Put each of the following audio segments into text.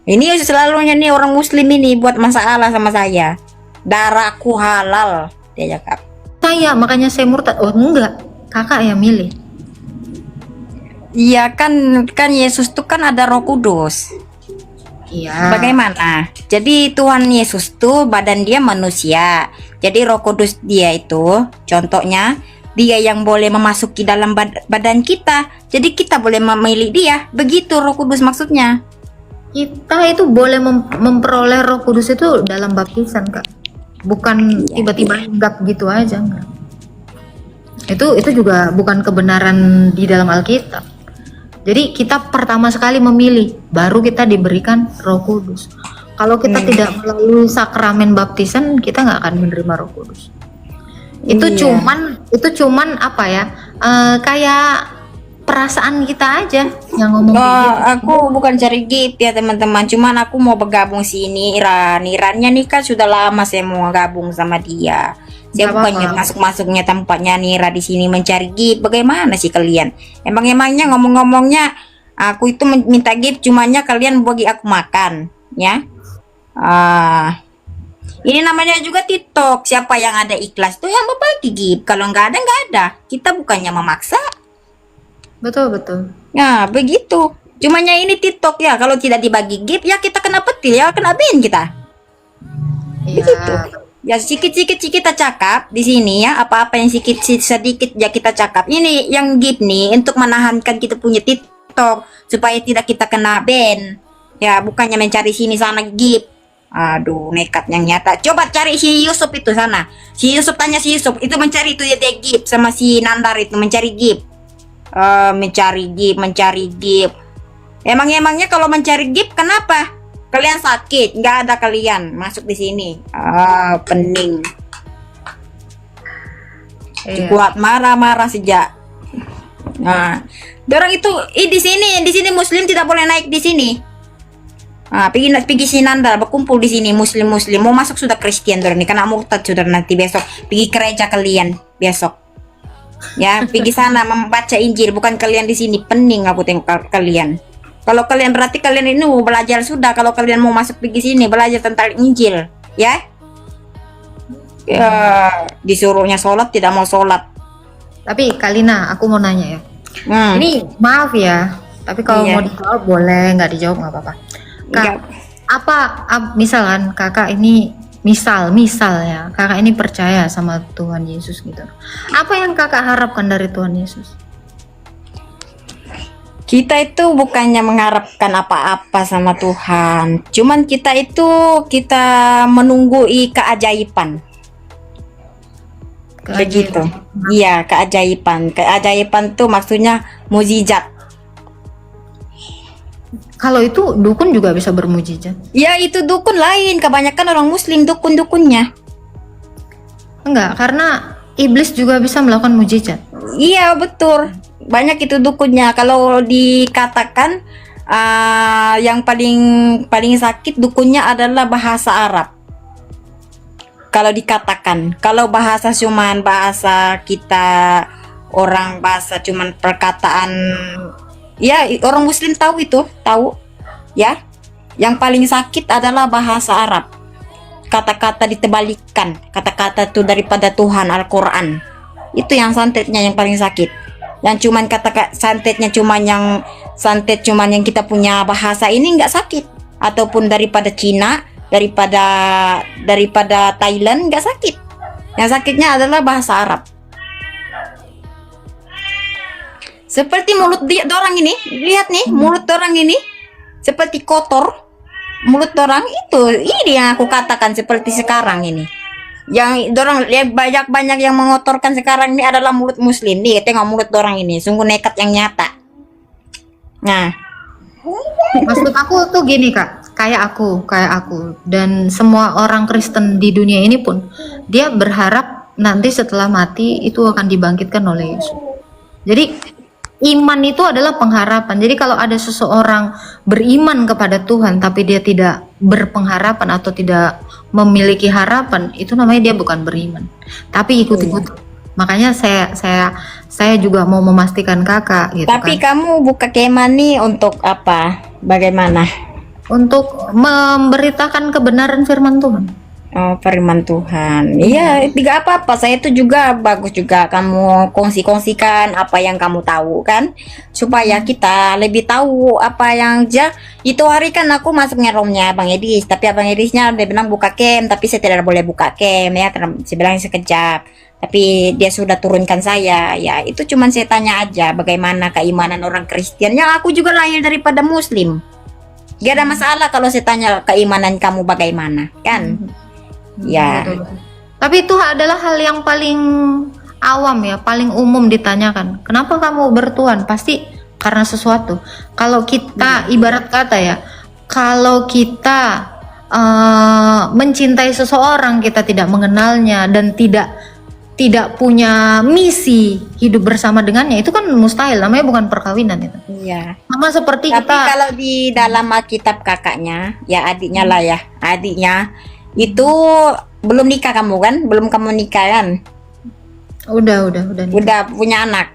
Ini selalunya nih orang muslim ini buat masalah sama saya. Darahku halal, dia cakap. Saya makanya saya murtad. Oh enggak, kakak yang milih. Iya kan Yesus tuh kan ada Roh Kudus. Iya. Bagaimana? Jadi Tuhan Yesus tuh badan dia manusia. Jadi Roh Kudus dia itu contohnya dia yang boleh memasuki dalam badan kita. Jadi kita boleh memilih dia. Begitu Roh Kudus maksudnya. Kita itu boleh memperoleh Roh Kudus itu dalam baptisan, Kak. Bukan tiba-tiba hinggap gitu aja, enggak. Itu juga bukan kebenaran di dalam Alkitab. Jadi kita pertama sekali memilih, baru kita diberikan Roh Kudus. Kalau kita tidak melalui sakramen baptisan, kita nggak akan menerima Roh Kudus. Itu cuman apa ya? Kayak perasaan kita aja yang ngomong gitu. Aku bukan cari gift ya teman-teman, cuman aku mau bergabung sini Nirannya nih kan sudah lama saya mau gabung sama dia. Saya bukannya masuknya tempatnya Nira di sini mencari gift. Bagaimana sih kalian? Emangnya ngomongnya aku itu minta gift cumanya kalian bagi aku makan, ya? Ini namanya juga TikTok. Siapa yang ada ikhlas tuh yang berbagi gift. Kalau nggak ada. Kita bukannya memaksa. Betul. Ya begitu. Cumanya ini TikTok ya. Kalau tidak dibagi gift ya kita kena petil ya, kena ban kita. Begitu. Ya sedikit kita cakap di sini ya. Apa-apa yang sedikit ya kita cakap. Ini yang gift nih untuk menahankan kita punya TikTok supaya tidak kita kena ban. Ya bukannya mencari sini sana gift. Aduh nekat yang nyata. Coba cari si Yusuf itu sana. Si Yusuf tanya si Yusuf itu mencari itu ya dia gift sama si Nandar itu mencari gift. Mencari gift. Emangnya kalau mencari gift kenapa? Kalian sakit? Nggak ada kalian masuk di sini. Pening. Kuat marah-marah sejak. Nah, dorang itu di sini Muslim tidak boleh naik di sini. Pergi Sinanda berkumpul di sini Muslim mau masuk sudah Kristen dorang ini karena murtad sudah nanti besok pergi gereja kalian besok. Ya, pergi sana membaca Injil, bukan kalian di sini. Pening aku tengok kalian. Kalau kalian berarti kalian ini mau belajar sudah. Kalau kalian mau masuk pergi sini belajar tentang Injil, ya? Ya, disuruhnya sholat tidak mau sholat. Tapi Kalina, aku mau nanya ya. Ini maaf ya, tapi kalau mau dijawab boleh, nggak dijawab nggak apa-apa. Kak, misalkan kakak ini misalnya kakak ini percaya sama Tuhan Yesus gitu. Apa yang kakak harapkan dari Tuhan Yesus? Kita itu bukannya mengharapkan apa-apa sama Tuhan. Cuman kita menunggu keajaiban. Begitu. Iya, keajaiban. Keajaiban tuh maksudnya mukjizat. Kalau itu dukun juga bisa bermujizat. Ya itu dukun lain, kebanyakan orang muslim dukun-dukunnya. Enggak, karena iblis juga bisa melakukan mujizat. Iya betul, banyak itu dukunnya. Kalau dikatakan yang paling sakit dukunnya adalah bahasa Arab. Kalau dikatakan, kalau bahasa cuman bahasa kita orang bahasa cuman perkataan. Ya, orang muslim tahu ya. Yang paling sakit adalah bahasa Arab. Kata-kata ditebalikkan, kata-kata itu daripada Tuhan Al-Qur'an. Itu yang santetnya yang paling sakit. Yang cuman kata santetnya yang kita punya bahasa ini nggak sakit. Ataupun daripada Cina, daripada Thailand nggak sakit. Yang sakitnya adalah bahasa Arab. Seperti mulut dorang ini, lihat nih mulut dorang ini seperti kotor. Mulut dorang itu, ini yang aku katakan seperti sekarang ini. Yang dorang lihat banyak yang mengotorkan sekarang ini adalah mulut muslim. Nih, tengok mulut dorang ini, sungguh nekat yang nyata. Nah, maksud aku tuh gini Kak, kayak aku dan semua orang Kristen di dunia ini pun dia berharap nanti setelah mati itu akan dibangkitkan oleh Yesus. Jadi iman itu adalah pengharapan. Jadi kalau ada seseorang beriman kepada Tuhan tapi dia tidak berpengharapan atau tidak memiliki harapan, itu namanya dia bukan beriman, tapi ikut-ikut. Makanya saya juga mau memastikan kakak gitu. Tapi kan kamu buka kemah nih untuk apa? Bagaimana? untuk memberitakan kebenaran firman Tuhan. Oh, firman Tuhan. Iya, tidak apa-apa. Saya itu juga bagus juga kamu kongsi-kongsikan apa yang kamu tahu kan, supaya kita lebih tahu apa yang itu hari kan aku masuknya roomnya Bang Edis, tapi Abang Edisnya dia bilang buka cam, tapi saya tidak boleh buka cam ya, karena saya bilang sekejap. Tapi dia sudah turunkan saya. Ya, itu cuman saya tanya aja bagaimana keimanan orang Kristen. Yang aku juga lahir daripada Muslim. Gak ada masalah kalau saya tanya keimanan kamu bagaimana, kan? Ya. Betul. Tapi itu adalah hal yang paling awam ya, paling umum ditanyakan. Kenapa kamu bertuhan? Pasti karena sesuatu. Kalau kita ibarat kata ya, kalau kita mencintai seseorang, kita tidak mengenalnya dan tidak punya misi hidup bersama dengannya, itu kan mustahil, namanya bukan perkawinan itu. Iya. Sama seperti Tapi kita kalau di dalam Alkitab kakaknya, ya adiknya lah ya, adiknya itu belum nikah kamu kan? Belum kamu nikah kan? udah nih. Udah punya anak.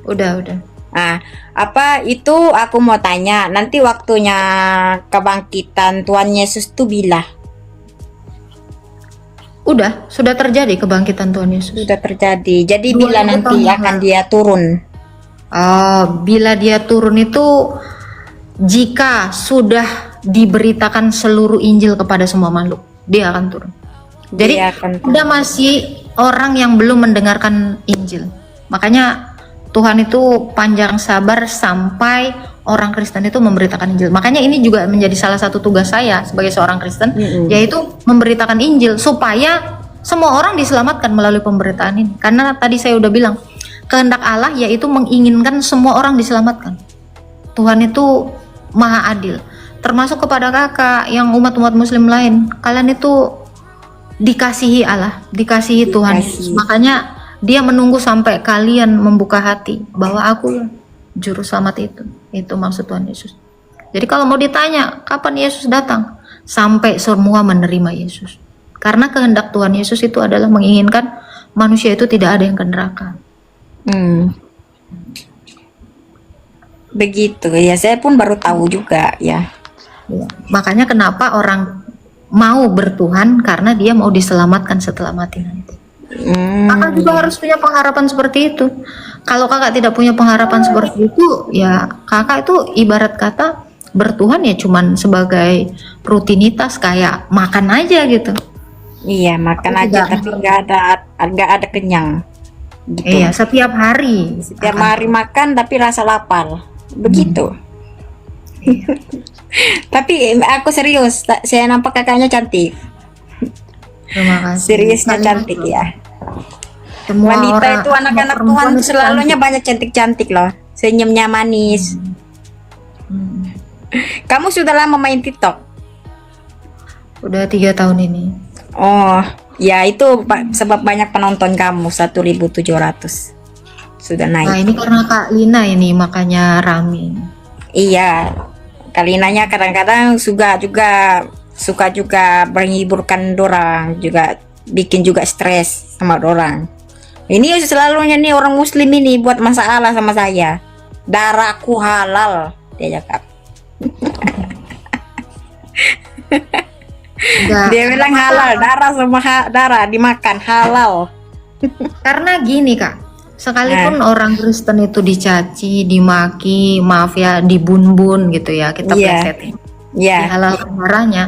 Udah. Nah, apa itu aku mau tanya, nanti waktunya kebangkitan Tuhan Yesus tuh bila? Sudah terjadi kebangkitan Tuhan Yesus. Sudah terjadi. Jadi 2000 bila nanti tahun akan lalu. dia turun? Bila dia turun itu jika sudah diberitakan seluruh Injil kepada semua makhluk, dia akan turun. Jadi Dia akan turun. ada masih orang yang belum mendengarkan Injil. Makanya Tuhan itu panjang sabar sampai orang Kristen itu memberitakan Injil. Makanya ini juga menjadi salah satu tugas saya sebagai seorang Kristen, yaitu memberitakan Injil supaya semua orang diselamatkan melalui pemberitaan ini. Karena tadi saya udah bilang, kehendak Allah yaitu menginginkan semua orang diselamatkan. Tuhan itu maha adil. Termasuk kepada kakak yang umat-umat muslim lain. Kalian itu dikasihi Allah, dikasihi Tuhan Yesus. Makanya dia menunggu sampai kalian membuka hati bahwa aku juru selamat itu. Itu maksud Tuhan Yesus. Jadi kalau mau ditanya kapan Yesus datang, sampai semua menerima Yesus. Karena kehendak Tuhan Yesus itu adalah menginginkan manusia itu tidak ada yang ke neraka. Begitu ya, saya pun baru tahu juga ya. Ya. Makanya kenapa orang mau bertuhan, karena dia mau diselamatkan setelah mati nanti. Kakak juga harus punya pengharapan seperti itu. Kalau kakak tidak punya pengharapan seperti itu, ya kakak itu ibarat kata bertuhan ya cuman sebagai rutinitas, kayak makan aja gitu. Iya, makan Aku aja tidak- tapi nggak ada kenyang. Gitu. Iya, setiap hari. Setiap hari makan tapi rasa lapar. Begitu. Tapi aku serius, saya nampak kakaknya cantik. Terima kasih. Seriusnya Kalian cantik ya. semua Wanita orang- itu semua anak-anak perempuan Tuhan itu selalunya cantik. banyak cantik-cantik loh. Senyumnya manis. Kamu sudah lama main TikTok? Udah 3 tahun ini. Oh, ya itu sebab banyak penonton kamu 1.700 sudah naik. Nah ini karena Kak Lina ini makanya rame. Iya, Kalinanya kadang-kadang suka juga menghiburkan dorang, juga bikin juga stres sama dorang. Ini selalunya nih orang muslim ini buat masalah sama saya. Darahku halal, dia cakap. Enggak, Dia bilang halal, darah sama darah dimakan halal. karena gini Kak, sekalipun orang Kristen itu dicaci, dimaki, maaf ya, dibun-bun gitu ya, kita Iya. plesetin, Ya, dihalalkan darahnya.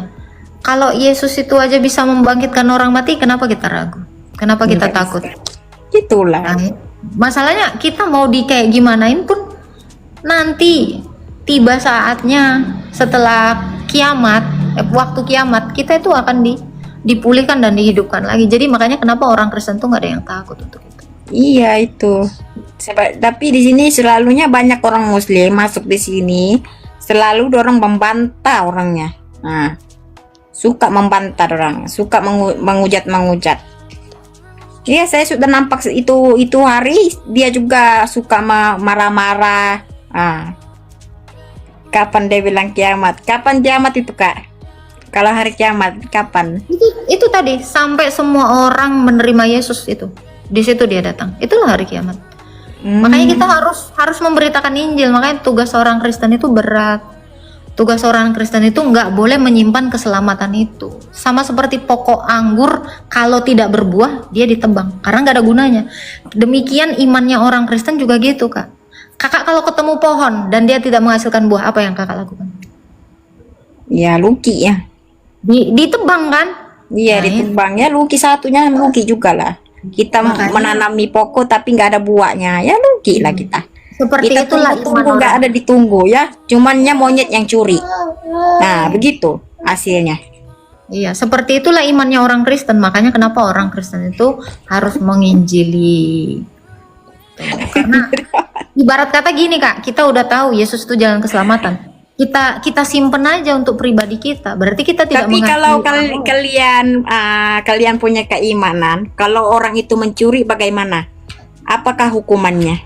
Kalau Yesus itu aja bisa membangkitkan orang mati, kenapa kita ragu? Kenapa kita Enggak takut? itulah. Nah, masalahnya kita mau di kayak gimanain pun nanti tiba saatnya setelah kiamat, waktu kiamat kita itu akan dipulihkan dan dihidupkan lagi. Jadi makanya kenapa orang Kristen tuh nggak ada yang takut untuk itu. Iya itu. Tapi di sini selalunya banyak orang muslim masuk di sini, selalu dorong membantah orangnya. Nah, suka membantah orang, suka menghujat. Iya, saya sudah nampak itu hari dia juga suka marah-marah. Kapan dia bilang kiamat? Kapan kiamat itu, Kak? Kalau hari kiamat kapan? Itu tadi sampai semua orang menerima Yesus itu. Di situ dia datang. Itulah hari kiamat. Makanya kita harus memberitakan Injil. Makanya tugas seorang Kristen itu berat. Tugas orang Kristen itu nggak boleh menyimpan keselamatan itu. Sama seperti pokok anggur, kalau tidak berbuah, dia ditebang. Karena nggak ada gunanya. Demikian imannya orang Kristen juga gitu, Kak. Kakak kalau ketemu pohon dan dia tidak menghasilkan buah, apa yang kakak lakukan? Ya Luki ya. Ditebang kan? Iya, Nah, ditebang ya. Luki satunya Luki juga lah. Kita Makanya- menanami pokok tapi nggak ada buahnya, ya Luki lah kita. Seperti Kita itulah tunggu nggak ada ditunggu ya. Cumannya monyet yang curi. Nah begitu hasilnya. Iya, seperti itulah imannya orang Kristen. Makanya kenapa orang Kristen itu harus menginjili. Karena ibarat kata gini, Kak, kita udah tahu Yesus itu jalan keselamatan. Kita simpen aja untuk pribadi kita. Berarti kita tidak Tapi kalau mengasihi orang. kalian punya keimanan, kalau orang itu mencuri bagaimana? Apakah hukumannya?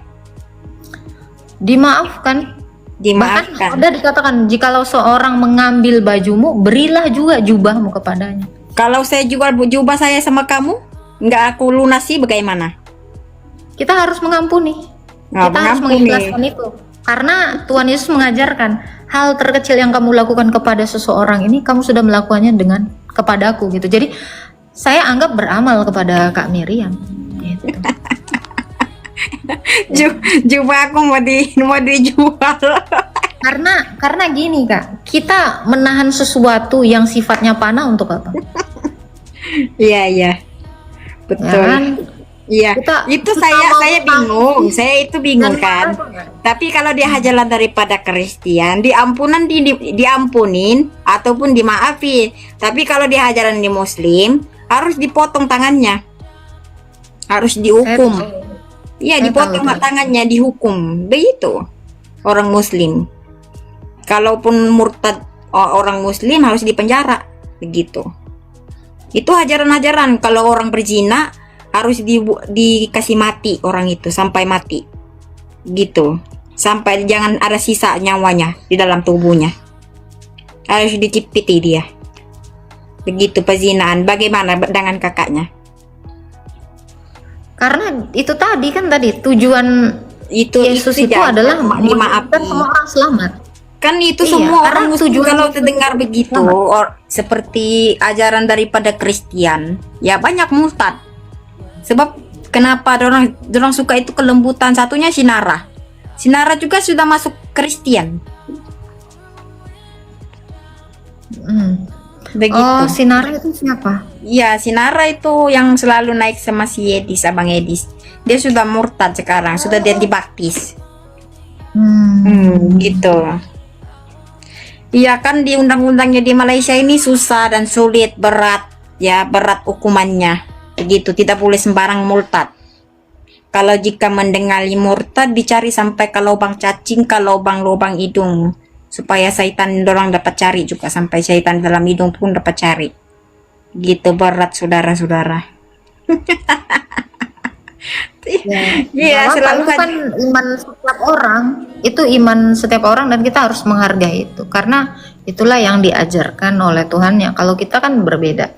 Dimaafkan. Bahkan Dimaafkan. ada dikatakan jikalau seorang mengambil bajumu, berilah juga jubahmu kepadanya. Kalau saya jual jubah saya sama kamu, nggak aku lunasi bagaimana? Kita harus mengampuni. Nggak Kita harus mengampuni. mengikhlaskan itu. Karena Tuhan Yesus mengajarkan hal terkecil yang kamu lakukan kepada seseorang ini, kamu sudah melakukannya dengan kepadaku gitu. Jadi saya anggap beramal kepada Kak Miriam. Gitu. Jubah aku mau dijual. Karena gini, Kak, kita menahan sesuatu yang sifatnya panah untuk apa? Iya iya, Ya betul. kan? Iya, Kita- itu kita saya mau bingung. Saya itu bingung Dan kan. makanya- Tapi kalau dia jalan daripada Kristen, diampunin ataupun dimaafin. Tapi kalau dia jalan di Muslim, harus dipotong tangannya, harus dihukum. Iya, Saya dipotong tahu itu. tangannya, dihukum. Begitu orang Muslim. Kalaupun murtad orang Muslim harus dipenjara. Begitu. Itu ajaran-ajaran. Kalau orang berzina harus dikasih mati orang itu sampai mati. Gitu. Sampai jangan ada sisa nyawanya di dalam tubuhnya. Harus dicipiti dia. Begitu pezinaan. Bagaimana dengan kakaknya? Karena itu tadi tujuan Itu Yesus itu jangan adalah dimaafi. menjadikan semua orang selamat. Kan itu Iya, semua karena orang Muslim tujuan kalau Yesus terdengar itu begitu selamat. seperti ajaran daripada Kristen, ya banyak murtad. Sebab kenapa dorang suka itu kelembutan, satunya Sinara. Sinara juga sudah masuk Kristen. Begitu. Oh, Sinara itu siapa? Iya, Sinara itu yang selalu naik sama si Edis, Abang Edis. Dia sudah murtad sekarang, sudah dia dibaptis. Gitu. Iya kan di undang-undangnya di Malaysia ini susah dan sulit, berat ya, berat hukumannya. Begitu, tidak boleh sembarang murtad. Kalau jika mendengali murtad dicari sampai ke lubang cacing, ke lubang-lubang hidung supaya syaitan dorang dapat cari juga, sampai syaitan dalam hidung pun dapat cari. Gitu berat saudara-saudara. Iya, Nggak apa-apa, selalu itu kan iman setiap orang. Itu iman setiap orang dan kita harus menghargai itu. Karena itulah yang diajarkan oleh Tuhannya. Kalau kita kan berbeda.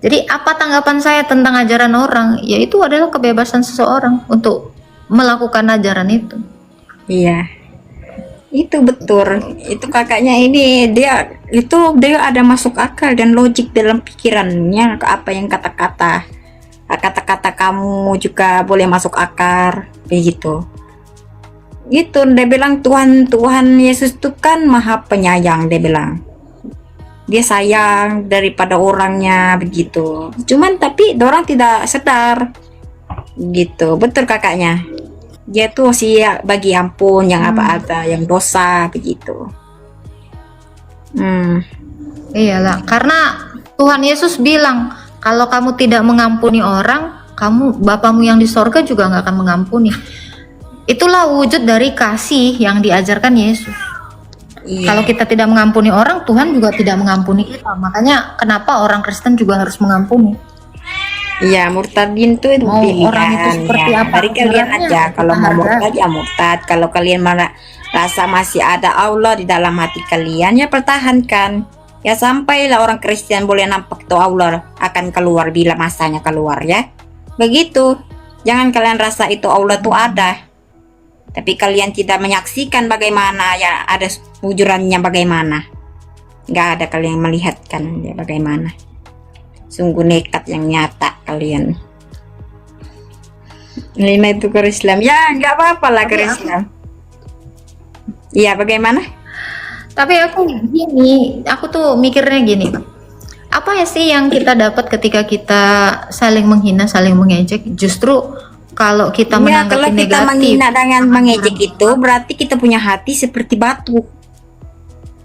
Jadi apa tanggapan saya tentang ajaran orang? Ya itu adalah kebebasan seseorang untuk melakukan ajaran itu. Iya, itu betul. Itu kakaknya ini dia ada masuk akal dan logik dalam pikirannya, apa yang kata-kata kamu juga boleh masuk akal begitu. Gitu dia bilang Tuhan Yesus itu kan maha penyayang, dia bilang. Dia sayang daripada orangnya begitu. Cuman tapi orang tidak sadar. Gitu. Betul kakaknya. Dia tuh bagi ampun yang apa ada yang dosa begitu. Iyalah, karena Tuhan Yesus bilang kalau kamu tidak mengampuni orang, Bapamu yang di sorga juga nggak akan mengampuni. Itulah wujud dari kasih yang diajarkan Yesus. Iya. Kalau kita tidak mengampuni orang, Tuhan juga tidak mengampuni kita. Makanya kenapa orang Kristen juga harus mengampuni. Iya, murtadin tuh itu Mau pilihan orang itu seperti ya. apa Dari kalian ajarannya, aja. Kalau kita mau hargai. murtad ya murtad. Kalau kalian rasa masih ada Allah di dalam hati kalian, ya pertahankan. Ya sampailah orang Kristen boleh nampak tuh Allah akan keluar bila masanya keluar ya. Begitu. Jangan kalian rasa itu Allah tuh ada. Tapi kalian tidak menyaksikan bagaimana ya ada wujudannya bagaimana. Nggak ada kalian melihat kan ya bagaimana. Sungguh nekat yang nyata kalian. Lina itu ke Islam. Ya, nggak apa-apa lah ke Tapi Islam. Iya, bagaimana? Tapi aku tuh mikirnya gini, Pak. Apa ya sih yang kita dapat ketika kita saling menghina, saling mengejek? Justru kalau kita Ya, kalau menanggapi kita negatif, menghina dengan mengejek itu berarti kita punya hati seperti batu.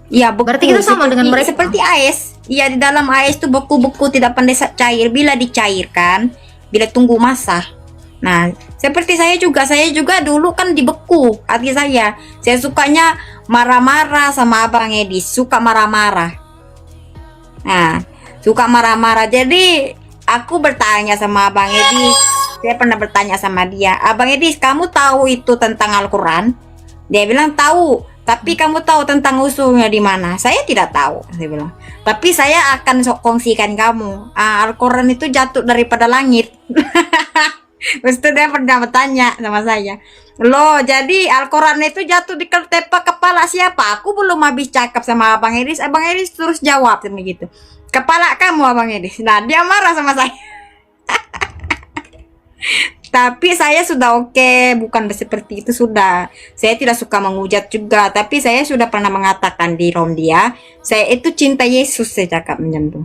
Ya, beku. Berarti kita sama dengan mereka. Seperti ais. Iya, di dalam ais itu beku-beku tidak pandai cair. Bila dicairkan, bila tunggu masa. Nah, seperti saya juga dulu kan dibeku hati saya. Saya sukanya marah-marah sama Abang Edis, suka marah-marah. Nah, suka marah-marah. Jadi aku bertanya sama Abang Edis. Saya pernah bertanya sama dia, Abang Edis, kamu tahu itu tentang Al-Quran? Dia bilang tahu. Tapi kamu tahu tentang usulnya di mana? Saya tidak tahu, saya bilang. Tapi saya akan kongsikan kamu. Al-Quran itu jatuh daripada langit. Terus dia pernah bertanya sama saya, loh jadi Al-Quran itu jatuh di tepak kepala siapa? Aku belum habis cakap sama Abang Edis. Abang Edis terus jawab begitu, kepala kamu Abang Edis. Nah dia marah sama saya. Tapi saya sudah oke, bukan seperti itu sudah. Saya tidak suka menghujat juga, tapi saya sudah pernah mengatakan di rom dia, saya itu cinta Yesus, saya cakap menyentuh.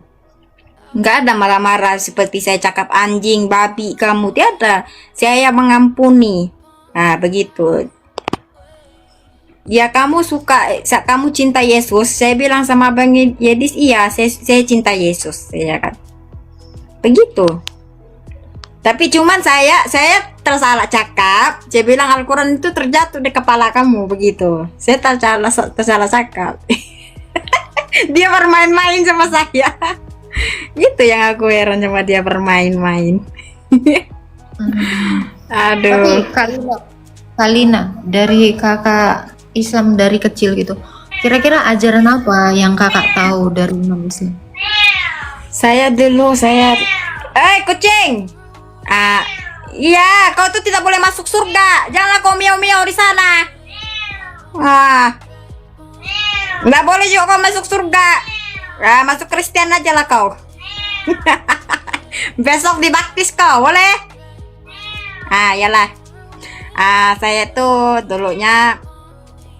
Nggak ada marah-marah seperti saya cakap anjing, babi, kamu tiada. Saya mengampuni. Nah, begitu. Ya kamu kamu cinta Yesus. Saya bilang sama Bang Yedis, iya, saya cinta Yesus, saya kan. Begitu. Tapi cuman saya tersalah cakap. Saya bilang Al-Quran itu terjatuh di kepala kamu, begitu. Saya tersalah cakap. Dia bermain-main sama saya. Gitu yang aku heran sama dia, bermain-main. Aduh. Tapi Kalina dari kakak Islam dari kecil gitu, kira-kira ajaran apa yang kakak tahu dari umat Islam? Kucing. Iya, kau tuh tidak boleh masuk surga. Janganlah kau miau-miau di sana. Nggak boleh juga kau masuk surga. Masuk Kristen aja lah kau. Besok dibaptis kau, boleh? Yalah. Saya tuh dulunya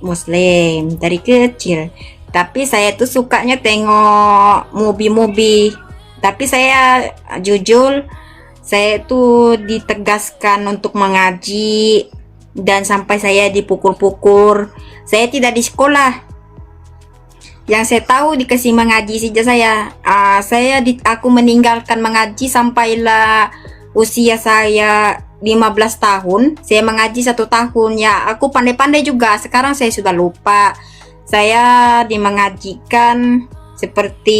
Muslim dari kecil. Tapi saya tuh sukanya tengok movie-movie. Tapi saya jujur, saya tuh ditegaskan untuk mengaji dan sampai saya dipukul-pukul. Saya tidak di sekolah. Yang saya tahu dikasih mengaji saja saya. Aku meninggalkan mengaji sampailah usia saya 15 tahun. Saya mengaji 1 tahun. Ya, aku pandai-pandai juga. Sekarang saya sudah lupa. Saya dimengajikan seperti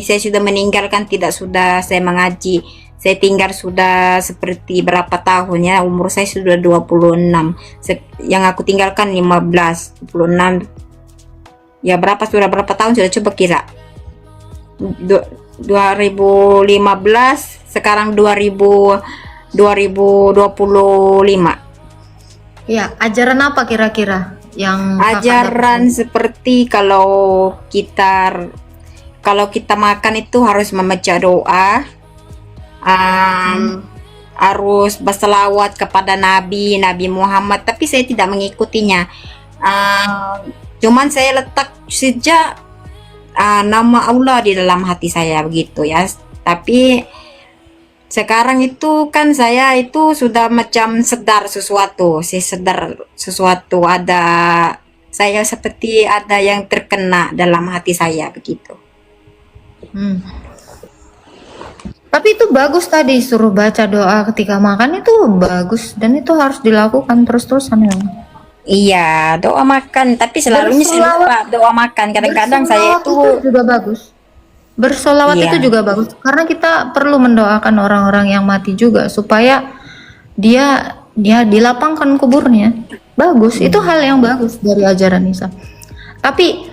saya sudah meninggalkan, tidak sudah saya mengaji. Saya tinggal sudah seperti berapa tahun ya. Umur saya sudah 26. Yang aku tinggalkan 15, 26. Ya berapa tahun sudah, coba kira. 2015 sekarang 2025. Ya, ajaran apa kira-kira yang ajaran seperti kalau kita makan itu harus membaca doa, harus berselawat kepada Nabi Muhammad, tapi saya tidak mengikutinya. Cuman saya letak saja nama Allah di dalam hati saya, begitu ya. Tapi sekarang itu kan saya itu sudah macam sadar sesuatu. Saya sadar sesuatu, saya seperti ada yang terkena dalam hati saya, begitu. Tapi itu bagus tadi, suruh baca doa ketika makan, itu bagus dan itu harus dilakukan terus-terusan ya. Iya, doa makan, tapi selalunya saya lupa doa makan. Kadang-kadang saya itu juga bagus. Bersolawat itu juga bagus karena kita perlu mendoakan orang-orang yang mati juga supaya dia dilapangkan kuburnya. Bagus, itu hal yang bagus dari ajaran Islam. Tapi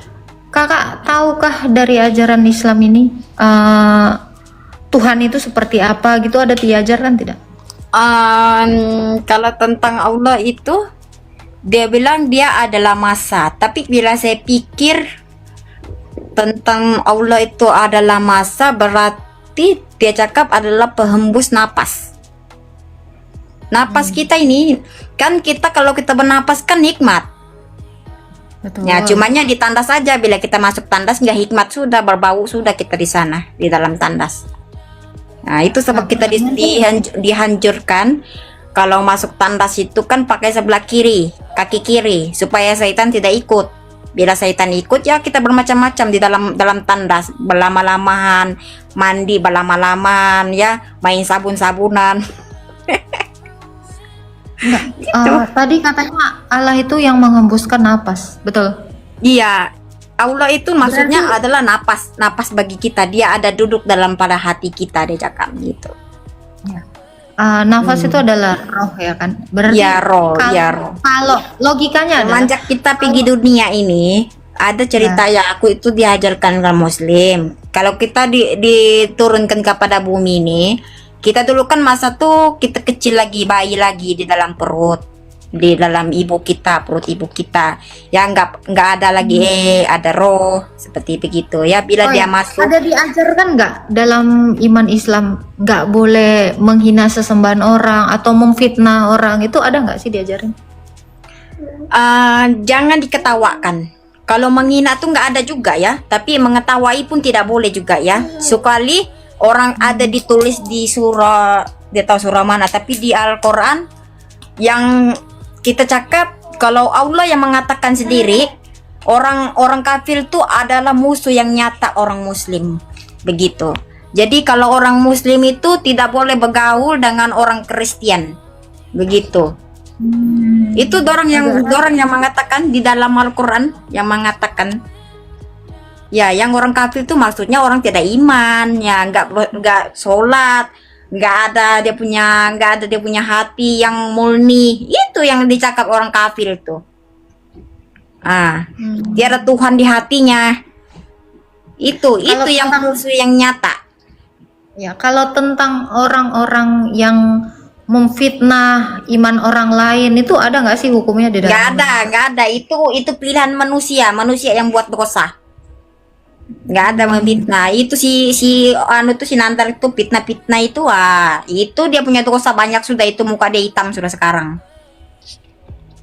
kakak tahukah dari ajaran Islam ini Tuhan itu seperti apa gitu, ada diajarkan tidak? Kalau tentang Allah itu dia bilang dia adalah masa, tapi bila saya pikir tentang Allah itu adalah masa, berarti dia cakap adalah penghembus napas. Napas kita ini kan, kita kalau kita bernapas kan nikmat. Betul. Ya, cumanya di tandas saja. Bila kita masuk tandas nggak hikmat, sudah berbau sudah kita di sana di dalam tandas. Nah, itu sebab kita dihancurkan. Kalau masuk tandas itu kan pakai sebelah kiri, kaki kiri, supaya setan tidak ikut. Bila setan ikut, ya kita bermacam-macam di dalam tandas, berlama-lamaan, mandi berlama-lamaan, ya main sabun-sabunan. Tadi katanya Allah itu yang menghembuskan napas, betul? Iya, Allah itu maksudnya adalah napas bagi kita. Dia ada duduk dalam pada hati kita, dia cakap gitu. Ya. Nafas itu adalah roh ya kan? Berarti Ya roh, ya roh. Kalau logikanya adalah Semenjak kita pergi dunia ini, ada cerita ya aku itu diajarkan orang Muslim. Kalau kita diturunkan kepada bumi ini, kita dulu kan masa tuh kita kecil lagi, bayi lagi di dalam perut, di dalam ibu kita, perut ibu kita. Ya nggak ada lagi ada roh seperti begitu ya. Bila dia masuk, ada diajarkan nggak dalam iman Islam nggak boleh menghina sesembahan orang atau memfitnah orang, itu ada nggak sih diajarin? Jangan diketawakan. Kalau menghina tuh nggak ada juga ya, tapi mengetawain pun tidak boleh juga ya. Sekali orang ada ditulis di surah, dia tahu surah mana, tapi di Al-Quran yang kita cakap, kalau Allah yang mengatakan sendiri, orang kafir itu adalah musuh yang nyata orang Muslim, begitu. Jadi kalau orang Muslim itu tidak boleh bergaul dengan orang Kristen, begitu. Itu dorang yang mengatakan di dalam Al-Quran, yang mengatakan ya, yang orang kafir itu maksudnya orang tidak iman, ya nggak sholat, nggak ada dia punya hati yang murni. Itu yang dicakap orang kafir itu. Tiada Tuhan di hatinya. Itu yang musuh yang nyata. Ya, kalau tentang orang-orang yang memfitnah iman orang lain, itu ada nggak sih hukumnya di dalam? Nggak ada. Itu pilihan manusia yang buat dosa. Nggak ada memfitnah. Itu si Nantar itu fitnah itu, itu dia punya dosa banyak sudah. Itu muka dia hitam sudah sekarang.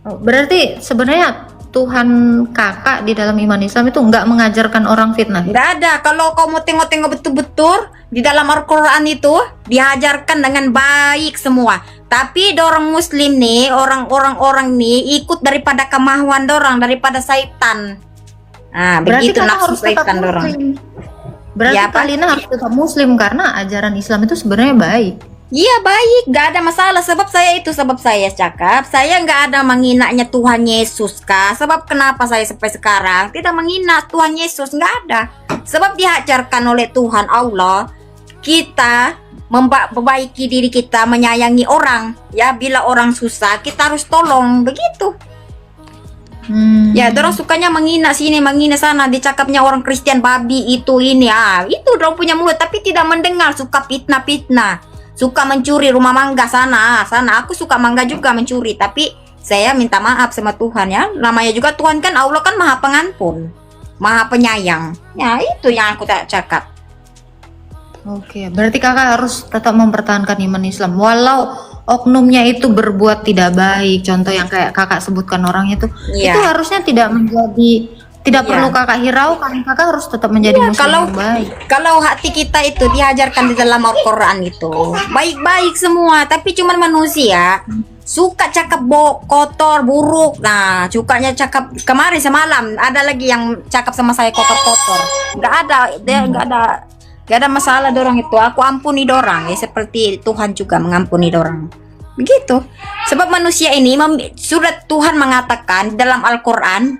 Berarti sebenarnya Tuhan kakak di dalam iman Islam itu nggak mengajarkan orang fitnah? Nggak ada. Kalau kau mau tengok-tengok betul-betul di dalam Al-Quran itu diajarkan dengan baik semua. Tapi orang Muslim nih, orang nih ikut daripada kemauan dorang, daripada syaitan. Berarti begitu nafsu harus tetap syaitan dorang. Berarti Ya, Kalina harus tetap Muslim karena ajaran Islam itu sebenarnya baik. Iya baik, nggak ada masalah. Sebab saya cakap, saya nggak ada menghinanya Tuhan Yesus kah? Sebab kenapa saya sampai sekarang tidak menghina Tuhan Yesus, nggak ada. Sebab diajarkan oleh Tuhan Allah, kita memperbaiki diri kita, menyayangi orang. Ya, bila orang susah, kita harus tolong, begitu. Ya, dorang sukanya menghina sini, menghina sana, dicakapnya orang Kristen babi itu ini. Itu dorang punya mulut, tapi tidak mendengar, suka fitnah. Suka mencuri rumah mangga sana. Aku suka mangga juga mencuri, tapi saya minta maaf sama Tuhan ya. Namanya juga Tuhan kan, Allah kan Maha Pengampun, Maha Penyayang. Ya, itu yang aku cakap. Oke, berarti kakak harus tetap mempertahankan iman Islam walau oknumnya itu berbuat tidak baik. Contoh yang kayak kakak sebutkan orang itu harusnya tidak perlu kakak hiraukan. Kakak harus tetap menjadi muslim yang baik. Kalau hati kita itu diajarkan di dalam Al-Quran itu baik-baik semua, tapi cuman manusia suka cakap kotor, buruk. Nah, sukanya cakap. Kemarin semalam ada lagi yang cakap sama saya kotor-kotor. Gak ada masalah dorang itu. Aku ampuni dorang ya, seperti Tuhan juga mengampuni dorang. Begitu. Sebab manusia ini sudah Tuhan mengatakan dalam Al-Quran,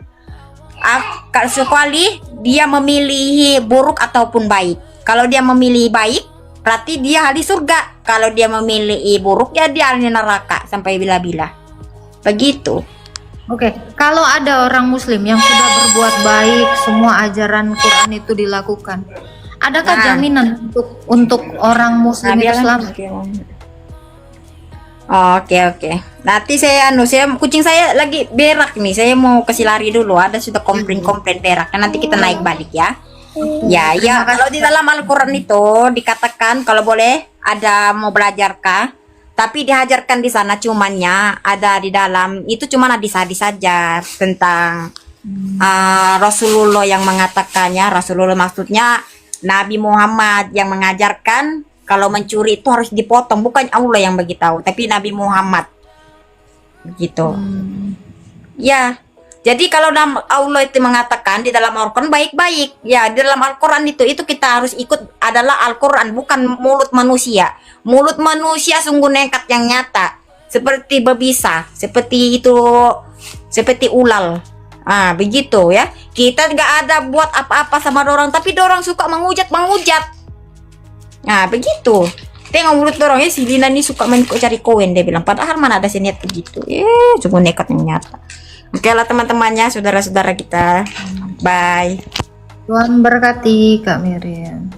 sekali dia memilih buruk ataupun baik. Kalau dia memilih baik, berarti dia ahli surga. Kalau dia memilih buruk, ya dia ahli neraka sampai bila-bila. Begitu. Oke, kalau ada orang Muslim yang sudah berbuat baik, semua ajaran Quran itu dilakukan, adakah jaminan untuk orang Muslim itu selamat? Oke. Nanti kucing saya lagi berak nih. Saya mau kasih lari dulu. Ada sudah komplain berak. Nanti kita naik balik ya. Ya, ya, kalau di dalam Al-Quran itu dikatakan kalau boleh ada mau belajar kah? Tapi diajarkan di sana cumannya ada di dalam itu cuma hadis-hadis saja tentang Rasulullah yang mengatakannya. Rasulullah maksudnya Nabi Muhammad yang mengajarkan kalau mencuri itu harus dipotong, bukan Allah yang beritahu, tapi Nabi Muhammad begitu. Ya. Jadi kalau Allah itu mengatakan di dalam Al-Quran baik-baik, ya di dalam Al-Quran itu kita harus ikut adalah Al-Quran, bukan mulut manusia. Mulut manusia sungguh nekat yang nyata, seperti berbisa, seperti itu, seperti ulal. Begitu ya. Kita nggak ada buat apa-apa sama dorang, tapi dorang suka menghujat. Begitu. Tengok mulut dorang ya, si Lina ini suka cari koin, dia bilang. Padahal mana ada si niat begitu. Sungguh nekat yang nyata. Oke lah teman-temannya, saudara-saudara kita. Bye. Tuhan berkati Kak Miriam.